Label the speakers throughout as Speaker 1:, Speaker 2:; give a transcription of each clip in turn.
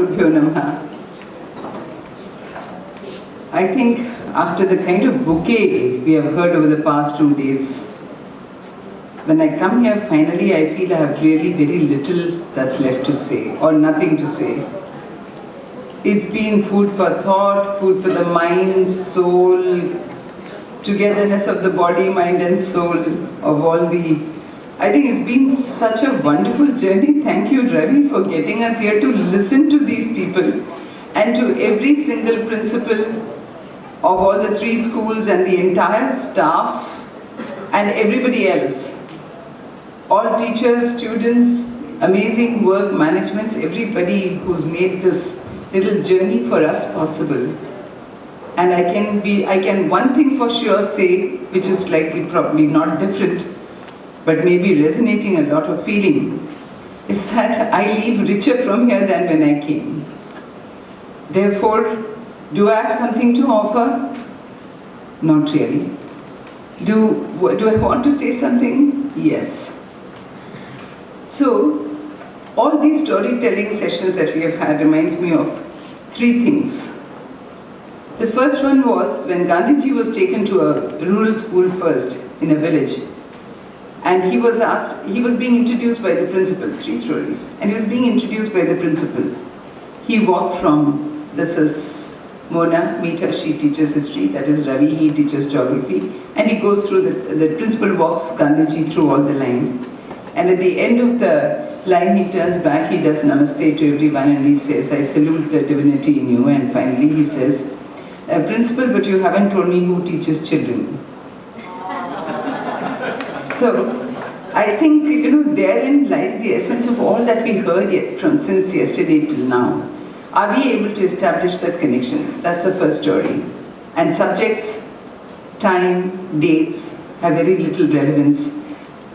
Speaker 1: Gurubhyo Namaha. I think after the kind of bouquet we have heard over the past 2 days, when I come here finally I feel I have really very little that's left to say, or nothing to say. It's been food for thought, food for the mind, soul, togetherness of the body, mind and soul, of all the... I think it's been such a wonderful journey. Thank you, Ravi, for getting us here to listen to these people and to every single principal of all the 3 schools and the entire staff and everybody else. All teachers, students, amazing work managements, everybody who's made this little journey for us possible. And I can one thing for sure say, which is slightly probably not different, but maybe resonating a lot of feeling, is that I leave richer from here than when I came. Therefore, do I have something to offer? Not really. Do I want to say something? Yes. So, all these storytelling sessions that we have had reminds me of 3 things. The first one was when Gandhiji was taken to a rural school first in a village, and he was being introduced by the principal, 3 stories, and he was being introduced by the principal. He walked from, this is Mona, meet her, she teaches history, that is Ravi, he teaches geography, and he goes through, the principal walks Gandhiji through all the line. And at the end of the line, he turns back, he does namaste to everyone, and he says, I salute the divinity in you, and finally he says, Principal, but you haven't told me who teaches children. So, I think, therein lies the essence of all that we heard since yesterday till now. Are we able to establish that connection? That's the first story. And subjects, time, dates have very little relevance.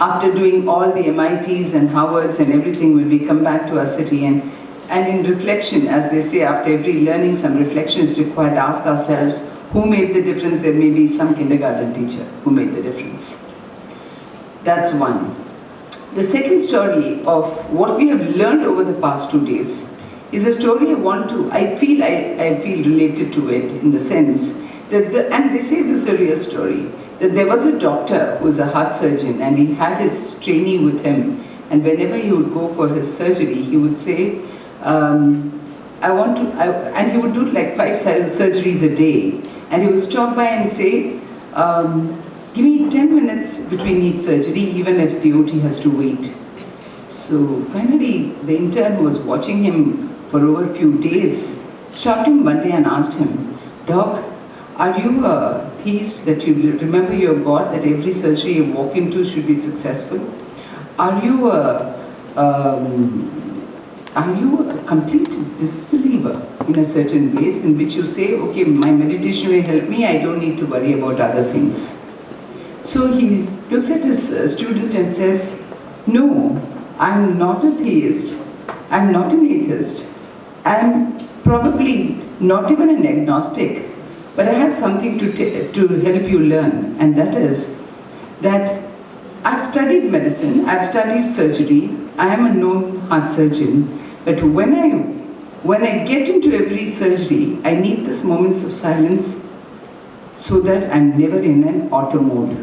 Speaker 1: After doing all the MITs and Harvards and everything, when we come back to our city and in reflection, as they say, after every learning, some reflection is required to ask ourselves, who made the difference? There may be some kindergarten teacher who made the difference. That's one. The second story of what we have learned over the past 2 days is a story I feel related to it in the sense that, and they say this is a real story, that there was a doctor who was a heart surgeon and he had his trainee with him, and whenever he would go for his surgery, he would say, and he would do like 5 surgeries a day, and he would stop by and say, give me 10 minutes between each surgery, even if the OT has to wait. So finally, the intern who was watching him for over a few days stopped him one day and asked him, Doc, are you a theist that you remember your God, that every surgery you walk into should be successful? Are you a complete disbeliever in a certain ways in which you say, okay, my meditation will help me, I don't need to worry about other things? So he looks at his student and says, no, I'm not a theist, I'm not an atheist, I'm probably not even an agnostic, but I have something to help you learn, and that is that I've studied medicine, I've studied surgery, I am a known heart surgeon, but when I get into every surgery, I need these moments of silence so that I'm never in an auto mode.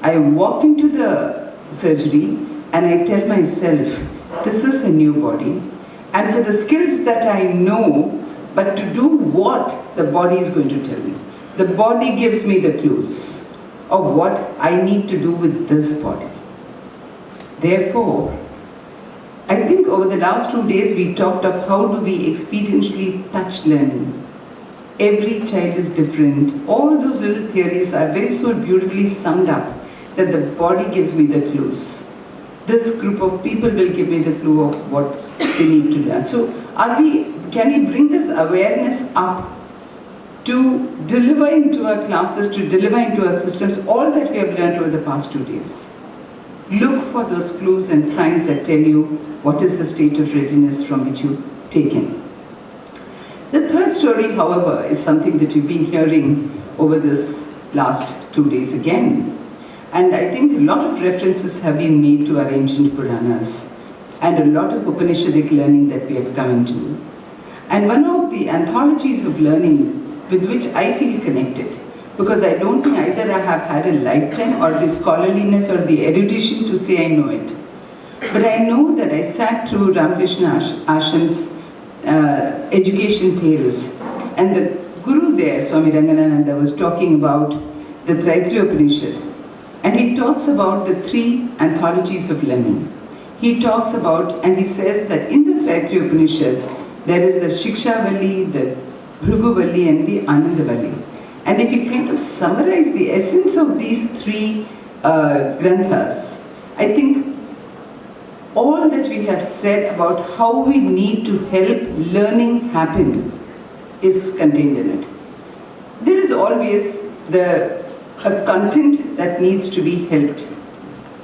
Speaker 1: I walk into the surgery and I tell myself, this is a new body, and for the skills that I know, but to do what the body is going to tell me. The body gives me the clues of what I need to do with this body. Therefore, I think over the last 2 days we talked of how do we experientially touch learning. Every child is different. All those little theories are very so beautifully summed up that the body gives me the clues. This group of people will give me the clue of what they need to learn. So can we bring this awareness up to deliver into our classes, to deliver into our systems all that we have learned over the past 2 days? Look for those clues and signs that tell you what is the state of readiness from which you've taken. The third story, however, is something that you've been hearing over this last 2 days again. And I think a lot of references have been made to our ancient Puranas. and a lot of Upanishadic learning that we have come into. And one of the anthologies of learning with which I feel connected, because I don't think either I have had a lifetime or the scholarliness or the erudition to say I know it. But I know that I sat through Ramakrishna Ashram's education tales, and the guru there, Swami Ranganananda, was talking about the Taittiriya Upanishad, and he talks about the 3 anthologies of learning. He talks about, and he says that in the Taittiriya Upanishad, there is the Shikshavali, the Bhruguvali, and the Anandavali. And if you kind of summarize the essence of these 3 granthas, I think all that we have said about how we need to help learning happen is contained in it. There is always a content that needs to be helped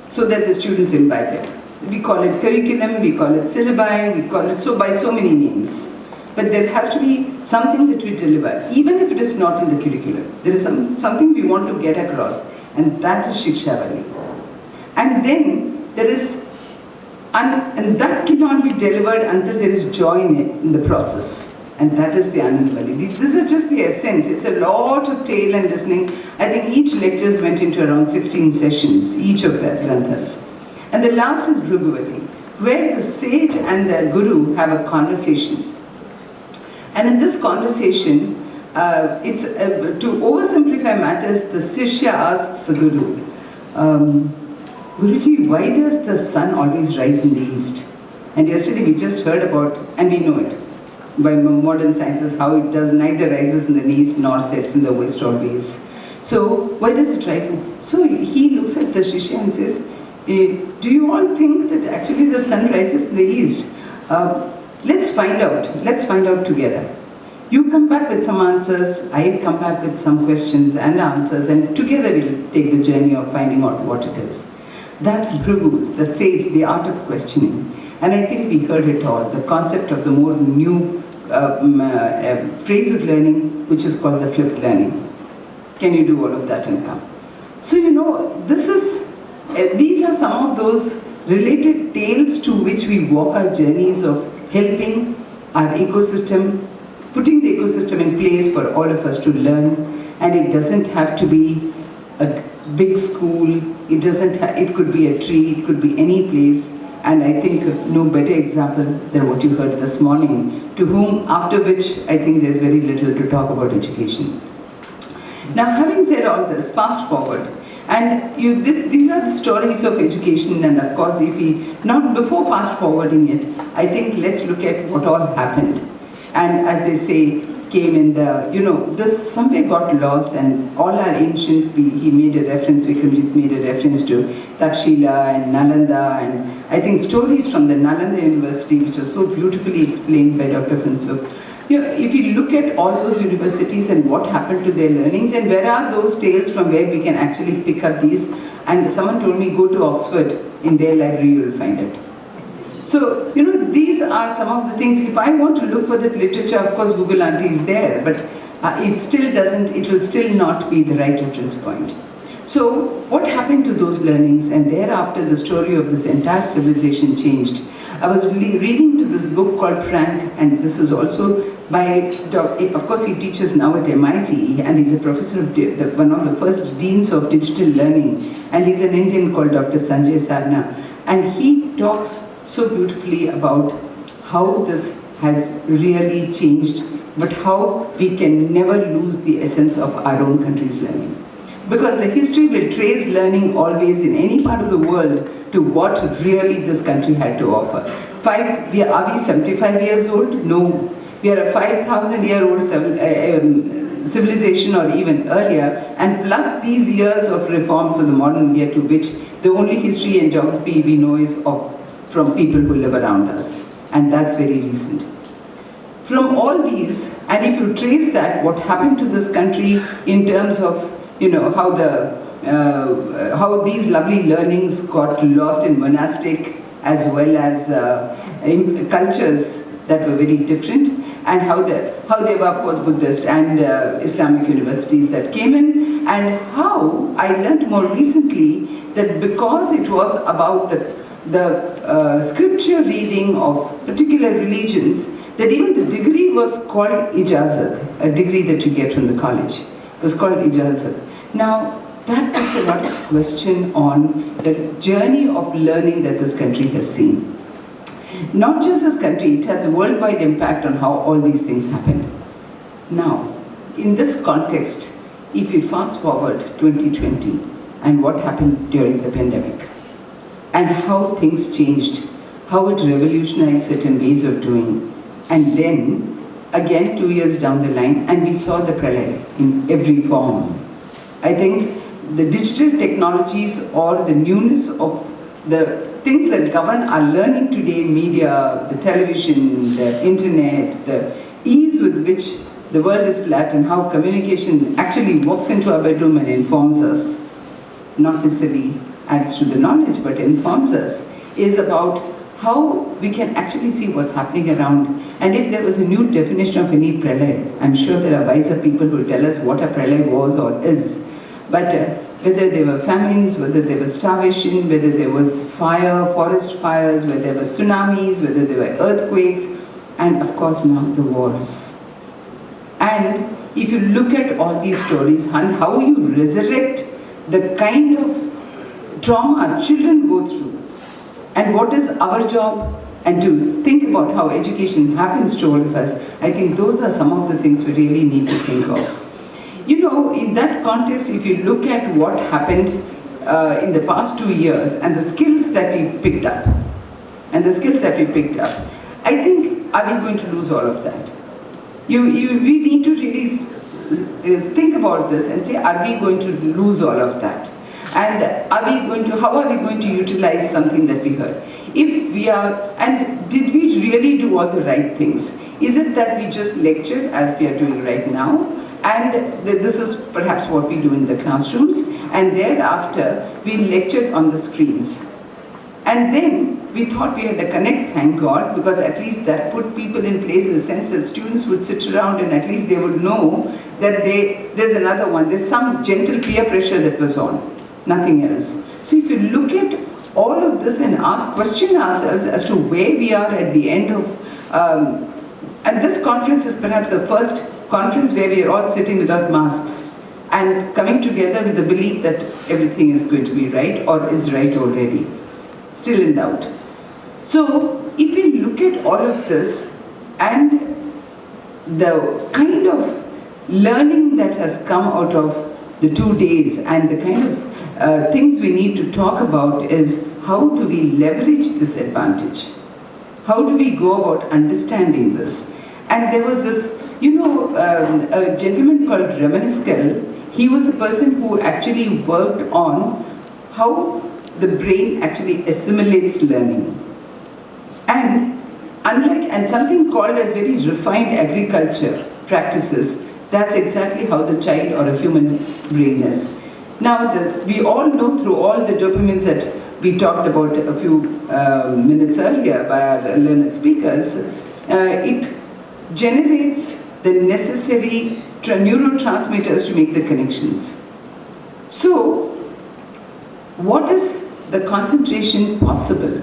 Speaker 1: so that the students imbibe it. We call it curriculum, we call it syllabi, we call it by so many names. But there has to be something that we deliver, even if it is not in the curriculum. There is something we want to get across, and that is Shikshavali. And then there is, and that cannot be delivered until there is joy in the process. And that is the Anandavali. These are just the essence. It's a lot of tale and listening. I think each lectures went into around 16 sessions, each of the granthas. And the last is Bhruguvali, where the sage and the guru have a conversation. And in this conversation, it's to oversimplify matters, the Shishya asks the Guru, Guruji, why does the sun always rise in the east? And yesterday we just heard about, and we know it, by modern sciences, how it does neither rises in the east nor sets in the west always. So why does it rise? So he looks at the Shishya and says, do you all think that actually the sun rises in the east? Let's find out together. You come back with some answers, I'll come back with some questions and answers, and together we'll take the journey of finding out what it is. That's Bhrigu, that says the art of questioning. And I think we heard it all, the concept of the more new phrase of learning, which is called the flipped learning. Can you do all of that and come? So these are some of those related tales to which we walk our journeys of helping our ecosystem, putting the ecosystem in place for all of us to learn. And it doesn't have to be a big school, it could be a tree, it could be any place. And I think no better example than what you heard this morning, to whom, after which I think there's very little to talk about education. Now, having said all this, fast forward. And these are the stories of education, and of course, before fast forwarding it, I think let's look at what all happened. And as they say, came in this somewhere got lost, and all our ancient, he made a reference, Vikramjit made a reference to Takshila and Nalanda, and I think stories from the Nalanda University, which are so beautifully explained by Dr. Funsuk. If you look at all those universities and what happened to their learnings, and where are those tales from where we can actually pick up these, and someone told me, go to Oxford, in their library you will find it. So, these are some of the things. If I want to look for that literature, of course Google Auntie is there, but it will still not be the right reference point. So, what happened to those learnings, and thereafter the story of this entire civilization changed. I was reading to this book called Frank, and this is also by, of course he teaches now at MIT, and he's a professor of one of the first deans of digital learning, and he's an Indian called Dr. Sanjay Sarna, and he talks so beautifully about how this has really changed, but how we can never lose the essence of our own country's learning. Because the history will trace learning always in any part of the world to what really this country had to offer. Are we 75 years old? No. We are a 5,000-year-old civilization or even earlier, and plus these years of reforms of the modern India, to which the only history and geography we know is from people who live around us. And that's very recent. From all these, and if you trace that, what happened to this country in terms of how these lovely learnings got lost in monastic as well as in cultures that were very different, and how there were, of course, Buddhist and Islamic universities that came in, and how I learned more recently that because it was about the scripture reading of particular religions, that even the degree was called ijazat, a degree that you get from the college, was called ijazat. Now, that puts a lot of question on the journey of learning that this country has seen. Not just this country, it has a worldwide impact on how all these things happened. Now, in this context, if we fast forward 2020 and what happened during the pandemic, and how things changed, how it revolutionized certain ways of doing, and then, again 2 years down the line, and we saw the pralaya in every form. I think the digital technologies or the newness of the things that govern our learning today, media, the television, the internet, the ease with which the world is flat and how communication actually walks into our bedroom and informs us, not necessarily adds to the knowledge but informs us, is about how we can actually see what's happening around. And if there was a new definition of any pralaya, I'm sure there are wiser people who will tell us what a pralaya was or is. But whether there were famines, whether there was starvation, whether there was fire, forest fires, whether there were tsunamis, whether there were earthquakes, and of course now the wars. And if you look at all these stories and how you resurrect the kind of trauma children go through, and what is our job, and to think about how education happens to all of us, I think those are some of the things we really need to think of. You know, in that context, if you look at what happened in the past 2 years and the skills that we picked up, I think, are we going to lose all of that? We need to really think about this and say, are we going to lose all of that? And how are we going to utilize something that we heard? If we are, and did we really do all the right things? Is it that we just lectured as we are doing right now? And this is perhaps what we do in the classrooms, and thereafter we lectured on the screens. And then we thought we had to connect, thank God, because at least that put people in place in the sense that students would sit around and at least they would know that there's another one, there's some gentle peer pressure that was on, nothing else. So if you look at all of this and question ourselves as to where we are at the end of, and this conference is perhaps the first conference where we are all sitting without masks and coming together with the belief that everything is going to be right or is right already. Still in doubt. So if we look at all of this and the kind of learning that has come out of the 2 days and the kind of things we need to talk about is how do we leverage this advantage? How do we go about understanding this? And there was this, a gentleman called Ramanuskal. He was a person who actually worked on how the brain actually assimilates learning. And something called as very refined agriculture practices, that's exactly how the child or a human brain is. Now, we all know through all the dopamines that we talked about a few minutes earlier by our learned speakers, it generates the necessary neurotransmitters to make the connections. So, what is the concentration possible?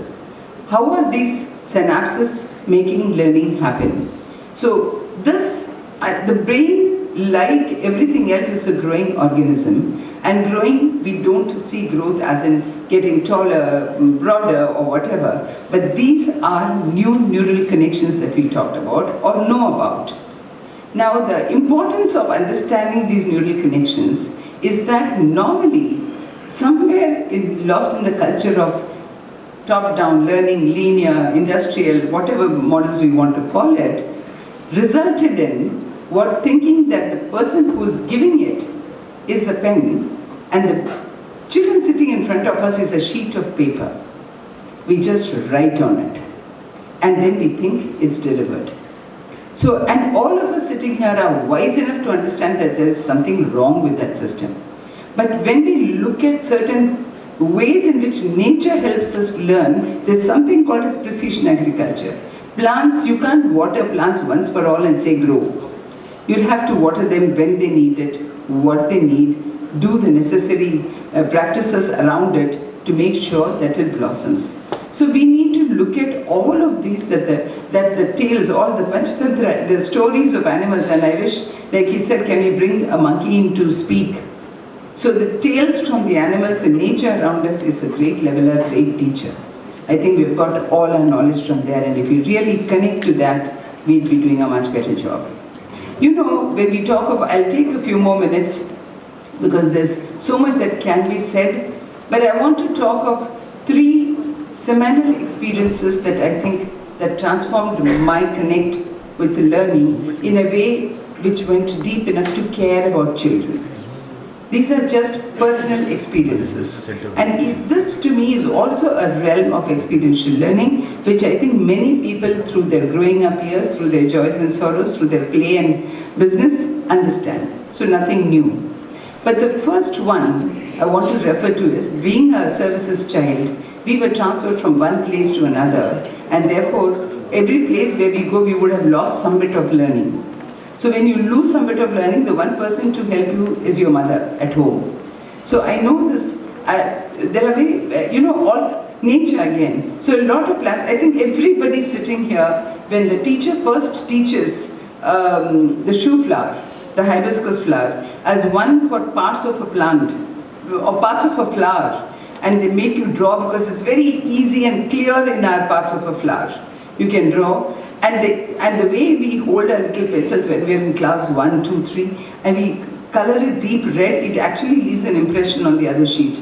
Speaker 1: How are these synapses making learning happen? So this, the brain, like everything else, is a growing organism. And growing, we don't see growth as in getting taller, broader, or whatever. But these are new neural connections that we talked about or know about. Now, the importance of understanding these neural connections is that normally, somewhere lost in the culture of top-down learning, linear, industrial, whatever models we want to call it, resulted in thinking that the person who's giving it is the pen and the children sitting in front of us is a sheet of paper. We just write on it and then we think it's delivered. So, and all of us sitting here are wise enough to understand that there is something wrong with that system. But when we look at certain ways in which nature helps us learn, there's something called as precision agriculture. Plants, you can't water plants once for all and say grow. You'll have to water them when they need it, what they need, do the necessary practices around it to make sure that it blossoms. So we need to look at all of these, that the tales, all the Panchtantra, the stories of animals, and I wish, like he said, can we bring a monkey in to speak? So the tales from the animals, the nature around us is a great leveler, great teacher. I think we've got all our knowledge from there, and if we really connect to that, we'd be doing a much better job. You know, when we talk of, I'll take a few more minutes because there's so much that can be said, but I want to talk of 3 seminal experiences that I think that transformed my connect with the learning in a way which went deep enough to care about children. These are just personal experiences. And this to me is also a realm of experiential learning, which I think many people through their growing up years, through their joys and sorrows, through their play and business, understand. So nothing new. But the first one I want to refer to is, being a services child, we were transferred from one place to another, and therefore every place where we go, we would have lost some bit of learning. So when you lose some bit of learning, the one person to help you is your mother at home. So I know this, there are very, all nature again. So a lot of plants, I think everybody sitting here, when the teacher first teaches the shoe flower, the hibiscus flower, as one for parts of a plant, or parts of a flower, and they make you draw, because it's very easy and clear in our parts of a flower. You can draw. And the way we hold our little pencils when we are in class 1, 2, 3, and we color it deep red, it actually leaves an impression on the other sheet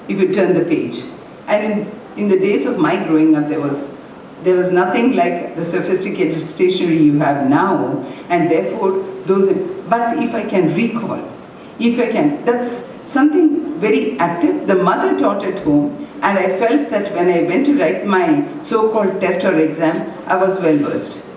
Speaker 1: if you turn the page. And in the days of my growing up, there was nothing like the sophisticated stationery you have now, and therefore but if I can recall, that's something very active. The mother taught at home, and I felt that when I went to write my so-called test or exam, I was well versed.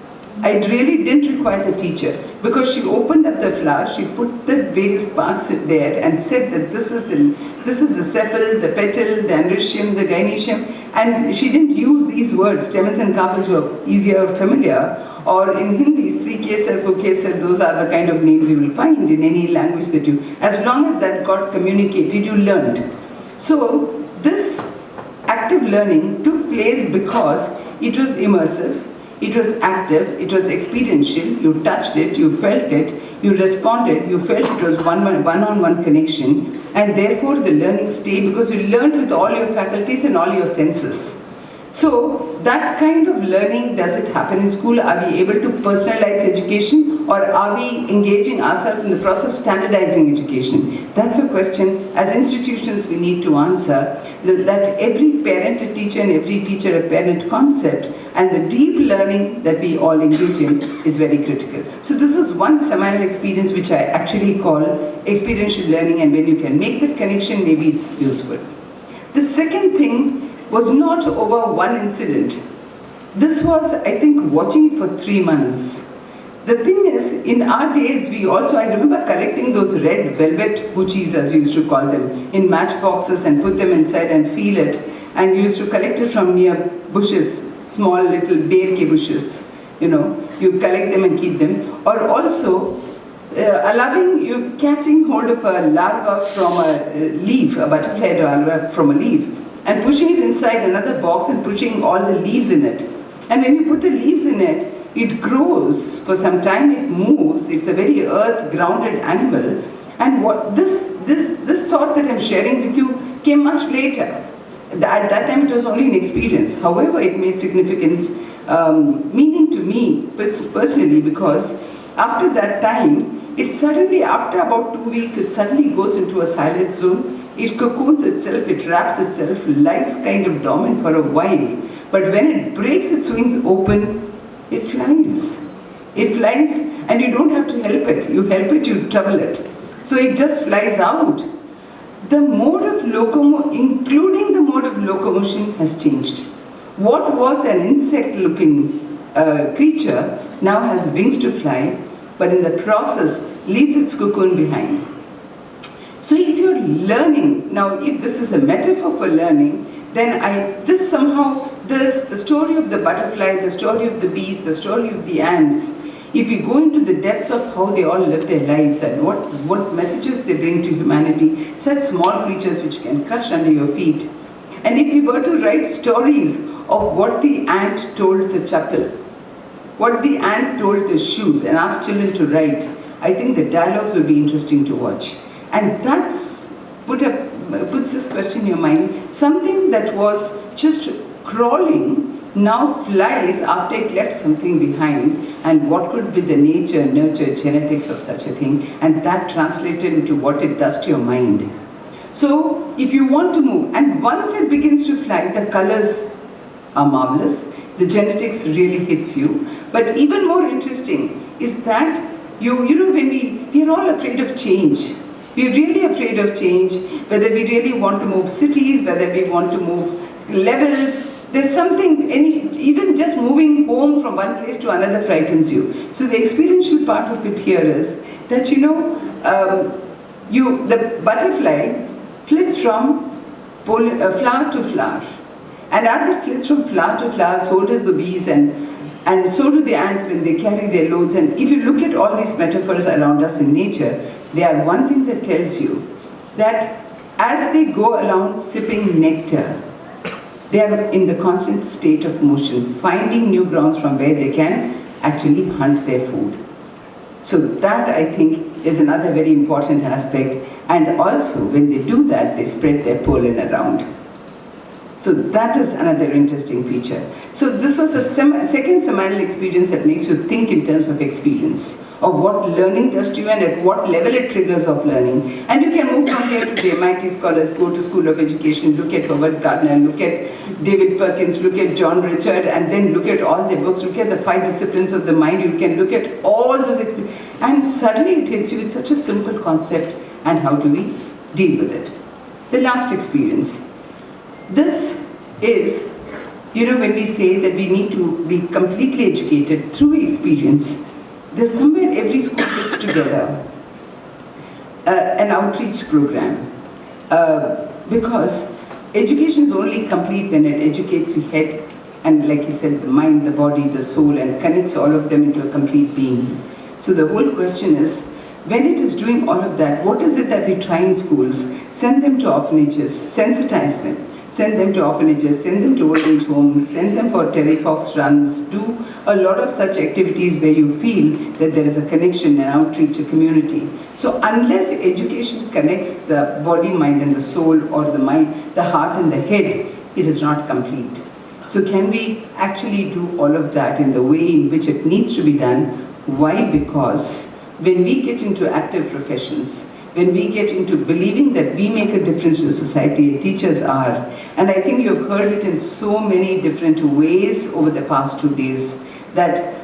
Speaker 1: I really didn't require the teacher, because she opened up the flower, she put the various parts there and said that this is the sepal, the petal, the androecium, the gynoecium, and she didn't use these words, stamens and carpels were easier familiar, or in Hindi, Sri Kesar, Kesar, those are the kind of names you will find in any language that as long as that got communicated, you learned. So this active learning took place because it was immersive, it was active, it was experiential, you touched it, you felt it, you responded, you felt it was one-on-one connection, and therefore the learning stayed because you learned with all your faculties and all your senses. So that kind of learning, does it happen in school? Are we able to personalize education, or are we engaging ourselves in the process of standardizing education? That's a question as institutions we need to answer, that every parent a teacher and every teacher a parent concept, and the deep learning that we all engage in is very critical. So this is one seminal experience which I actually call experiential learning, and when you can make that connection, maybe it's useful. The second thing was not over one incident. This was, I think, watching it for 3 months. The thing is, in our days, I remember collecting those red velvet puchis, as you used to call them, in matchboxes and put them inside and feel it. And you used to collect it from near bushes, small little berke bushes. You collect them and keep them. Or also, allowing you catching hold of a larva from a leaf, a butterfly larva from a leaf, and pushing it inside another box and pushing all the leaves in it. And when you put the leaves in it, it grows. For some time it moves. It's a very earth-grounded animal. And what this thought that I'm sharing with you came much later. At that time it was only an experience. However, it made significance, meaning to me personally, because after that time, it suddenly, after about 2 weeks, it suddenly goes into a silent zone. It cocoons itself, it wraps itself, lies kind of dormant for a while. But when it breaks its wings open, it flies. It flies, and you don't have to help it. You help it, you trouble it. So it just flies out. The mode of locomotion, including the mode of locomotion, has changed. What was an insect-looking creature now has wings to fly, but in the process leaves its cocoon behind. So if you're learning, now if this is a metaphor for learning, then there's the story of the butterfly, the story of the bees, the story of the ants. If you go into the depths of how they all live their lives and what messages they bring to humanity, such small creatures which can crush under your feet. And if we were to write stories of what the ant told the chapel, what the ant told the shoes, and asked children to write, I think the dialogues would be interesting to watch. And that's puts this question in your mind. Something that was just crawling now flies after it left something behind, and what could be the nature, nurture, genetics of such a thing, and that translated into what it does to your mind. So if you want to move, and once it begins to fly, the colors are marvelous, the genetics really hits you. But even more interesting is that you know, when we are all afraid of change. We're really afraid of change, whether we really want to move cities, whether we want to move levels. There's something, even just moving home from one place to another frightens you. So the experiential part of it here is that, you know, the butterfly flits from flower to flower. And as it flits from flower to flower, so does the bees, and so do the ants when they carry their loads. And if you look at all these metaphors around us in nature, they are one thing that tells you that as they go around sipping nectar, they are in the constant state of motion, finding new grounds from where they can actually hunt their food. So that, I think, is another very important aspect. And also, when they do that, they spread their pollen around. So that is another interesting feature. So this was a second seminal experience that makes you think in terms of experience, of what learning does to you and at what level it triggers of learning. And you can move from there to the MIT scholars, go to School of Education, look at Howard Gardner, look at David Perkins, look at John Richard, and then look at all their books, look at the 5 disciplines of the mind. You can look at all those experiences, and suddenly it hits you with such a simple concept, and how do we deal with it? The last experience. This is, you know, when we say that we need to be completely educated through experience, there's somewhere every school puts together an outreach program, because education is only complete when it educates the head and, like he said, the mind, the body, the soul, and connects all of them into a complete being. So the whole question is, when it is doing all of that, what is it that we try in schools? Send them to orphanages, sensitize them. Send them to orphanages, send them to old age homes, send them for telefox runs, do a lot of such activities where you feel that there is a connection and outreach to community. So unless education connects the body, mind and the soul, or the mind, the heart and the head, it is not complete. So can we actually do all of that in the way in which it needs to be done? Why? Because when we get into active professions, when we get into believing that we make a difference to society, teachers are, and I think you've heard it in so many different ways over the past 2 days, that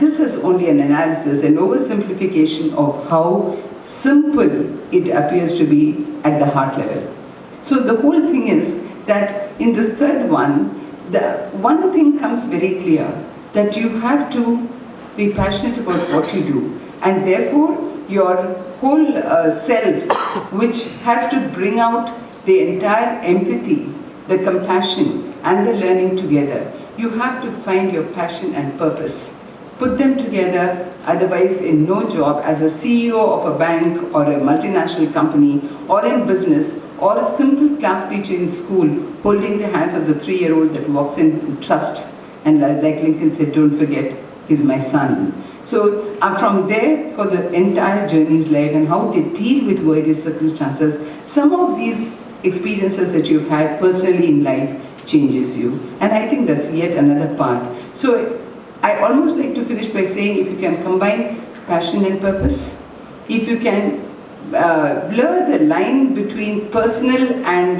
Speaker 1: this is only an analysis, an oversimplification of how simple it appears to be at the heart level. So the whole thing is that in this third one, the one thing comes very clear, that you have to be passionate about what you do, and therefore your whole self, which has to bring out the entire empathy, the compassion and the learning together. You have to find your passion and purpose. Put them together, otherwise in no job, as a CEO of a bank or a multinational company, or in business, or a simple class teacher in school, holding the hands of the 3-year-old that walks in trust, and like Lincoln said, don't forget, he's my son. So from there, for the entire journey's life and how they deal with various circumstances, some of these experiences that you've had personally in life changes you. And I think that's yet another part. So I almost like to finish by saying, if you can combine passion and purpose, if you can blur the line between personal and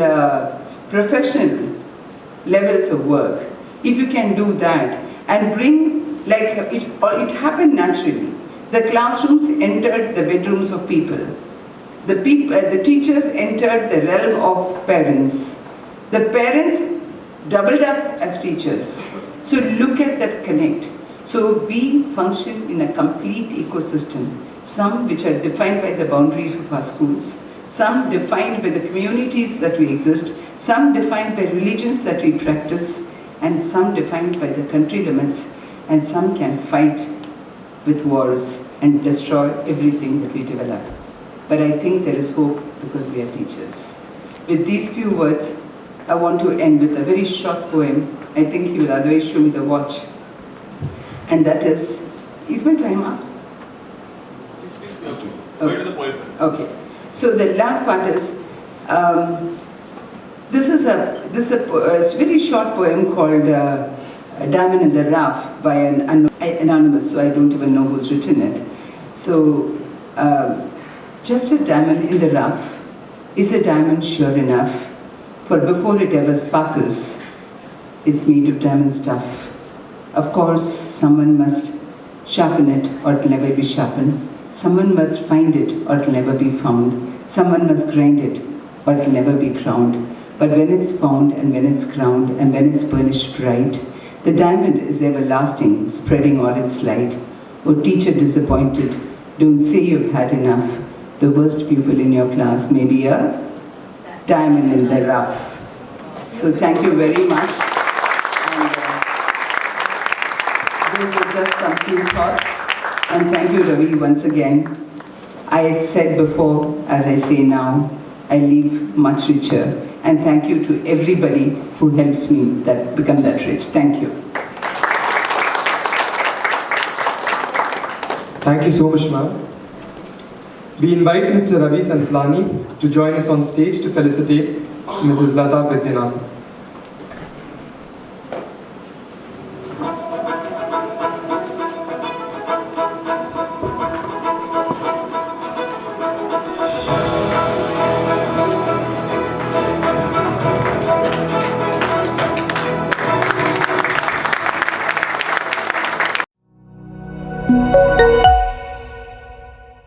Speaker 1: professional levels of work, if you can do that and bring, like it happened naturally. The classrooms entered the bedrooms of people. The teachers entered the realm of parents. The parents doubled up as teachers. So look at that connect. So we function in a complete ecosystem, some which are defined by the boundaries of our schools, some defined by the communities that we exist, some defined by religions that we practice, and some defined by the country limits, and some can fight with wars and destroy everything that we develop. But I think there is hope because we are teachers. With these few words, I want to end with a very short poem. I think he will otherwise show me the watch. And that is my time up?
Speaker 2: Okay. Go to the poem.
Speaker 1: Okay. So the last part is, this is a very short poem called Diamond in the Rough by an anonymous, so I don't even know who's written it. So, just a diamond in the rough is a diamond sure enough, for before it ever sparkles, it's made of diamond stuff. Of course, someone must sharpen it or it'll never be sharpened. Someone must find it or it'll never be found. Someone must grind it or it'll never be crowned. But when it's found and when it's crowned and when it's burnished bright, the diamond is everlasting, spreading all its light. Oh, teacher disappointed, don't say you've had enough. The worst pupil in your class may be a diamond in the rough. So thank you very much. And those were just some few thoughts. And thank you, Ravi, once again. I said before, as I say now, I leave much richer. And thank you to everybody who helps me become that rich. Thank you.
Speaker 3: Thank you so much, ma'am. We invite Mr. Ravi Santlani to join us on stage to felicitate Mrs. Lata Vaidyanathan.